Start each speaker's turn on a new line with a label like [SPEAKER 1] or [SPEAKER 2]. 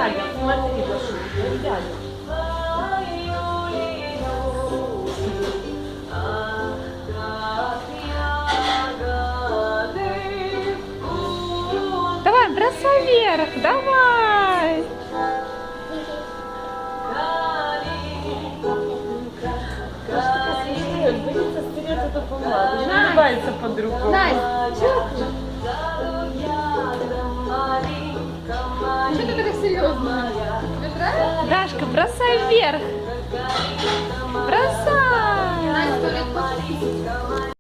[SPEAKER 1] дядя, смотри, Даша, дядя.
[SPEAKER 2] Давай, бросай вверх, давай.
[SPEAKER 1] Боится вперед, это помада. Улыбается по-другому.
[SPEAKER 2] Настя, что ты так серьезно? Тебе нравится? Дашка, бросай вверх. Бросай. Настя,